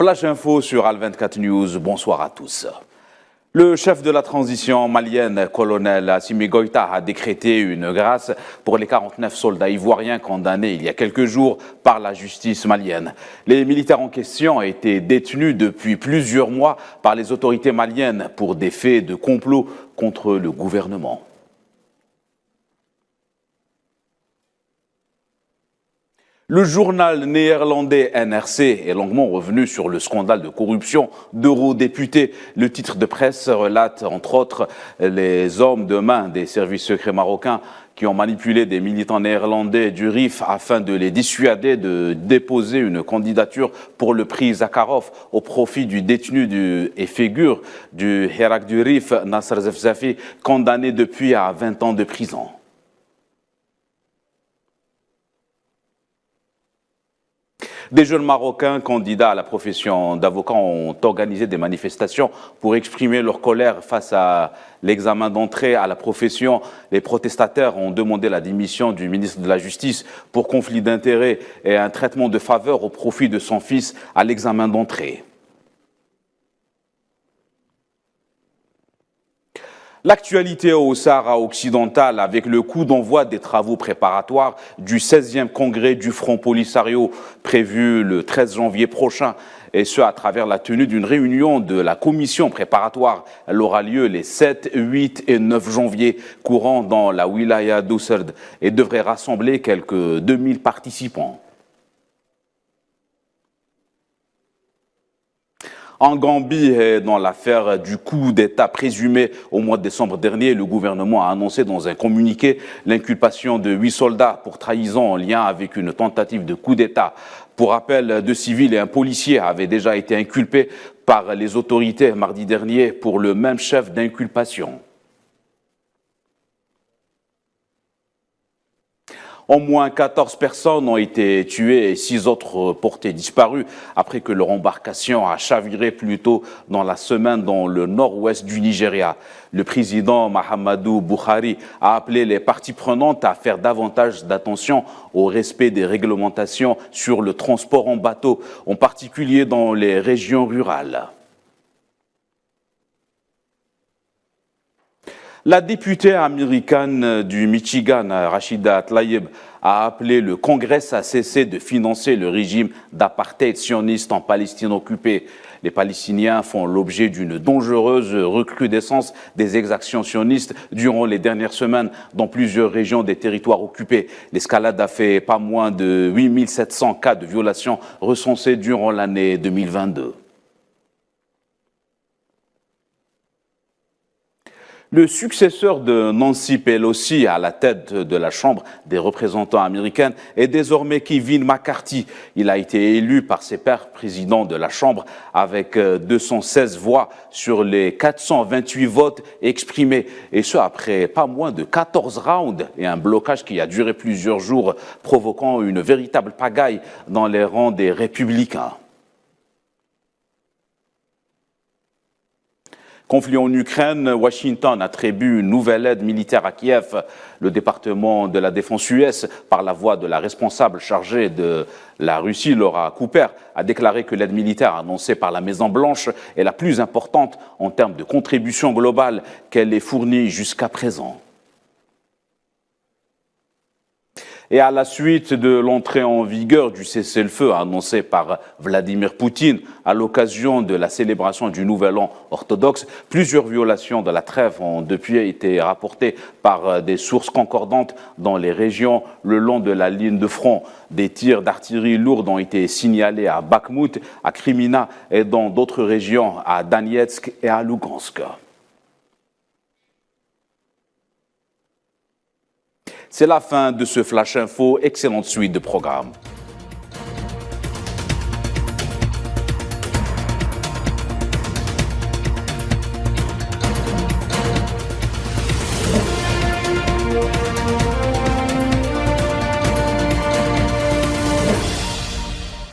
Flash Info sur Al24 News, bonsoir à tous. Le chef de la transition malienne, colonel Assimi Goïta, a décrété une grâce pour les 49 soldats ivoiriens condamnés il y a quelques jours par la justice malienne. Les militaires en question ont été détenus depuis plusieurs mois par les autorités maliennes pour des faits de complot contre le gouvernement. Le journal néerlandais NRC est longuement revenu sur le scandale de corruption d'eurodéputés. Le titre de presse relate entre autres les hommes de main des services secrets marocains qui ont manipulé des militants néerlandais du RIF afin de les dissuader de déposer une candidature pour le prix Zakharov au profit du détenu et figure du Hirak du RIF, Nasser Zefzafi, condamné depuis à 20 ans de prison. Des jeunes Marocains candidats à la profession d'avocat ont organisé des manifestations pour exprimer leur colère face à l'examen d'entrée à la profession. Les protestataires ont demandé la démission du ministre de la Justice pour conflit d'intérêts et un traitement de faveur au profit de son fils à l'examen d'entrée. L'actualité au Sahara occidental avec le coup d'envoi des travaux préparatoires du 16e congrès du Front Polisario prévu le 13 janvier prochain, et ce à travers la tenue d'une réunion de la commission préparatoire. Elle aura lieu les 7, 8 et 9 janvier courant dans la wilaya d'Osserd et devrait rassembler quelques 2000 participants. En Gambie, dans l'affaire du coup d'État présumé au mois de décembre dernier, le gouvernement a annoncé dans un communiqué l'inculpation de 8 soldats pour trahison en lien avec une tentative de coup d'État. Pour rappel, 2 civils et un policier avaient déjà été inculpés par les autorités mardi dernier pour le même chef d'inculpation. Au moins 14 personnes ont été tuées et 6 autres portées disparues après que leur embarcation a chaviré plus tôt dans la semaine dans le nord-ouest du Nigeria. Le président Muhammadu Buhari a appelé les parties prenantes à faire davantage d'attention au respect des réglementations sur le transport en bateau, en particulier dans les régions rurales. La députée américaine du Michigan, Rashida Tlaib, a appelé le Congrès à cesser de financer le régime d'apartheid sioniste en Palestine occupée. Les Palestiniens font l'objet d'une dangereuse recrudescence des exactions sionistes durant les dernières semaines dans plusieurs régions des territoires occupés. L'escalade a fait pas moins de 8700 cas de violations recensés durant l'année 2022. Le successeur de Nancy Pelosi à la tête de la Chambre des représentants américaine est désormais Kevin McCarthy. Il a été élu par ses pairs présidents de la Chambre avec 216 voix sur les 428 votes exprimés. Et ce, après pas moins de 14 rounds et un blocage qui a duré plusieurs jours, provoquant une véritable pagaille dans les rangs des républicains. Conflit en Ukraine, Washington attribue une nouvelle aide militaire à Kiev. Le département de la défense US, par la voix de la responsable chargée de la Russie, Laura Cooper, a déclaré que l'aide militaire annoncée par la Maison-Blanche est la plus importante en termes de contribution globale qu'elle ait fournie jusqu'à présent. Et à la suite de l'entrée en vigueur du cessez-le-feu annoncé par Vladimir Poutine à l'occasion de la célébration du Nouvel An orthodoxe, plusieurs violations de la trêve ont depuis été rapportées par des sources concordantes dans les régions le long de la ligne de front. Des tirs d'artillerie lourde ont été signalés à Bakhmout, à Krymina et dans d'autres régions, à Donetsk et à Lugansk. C'est la fin de ce Flash Info. Excellente suite de programme.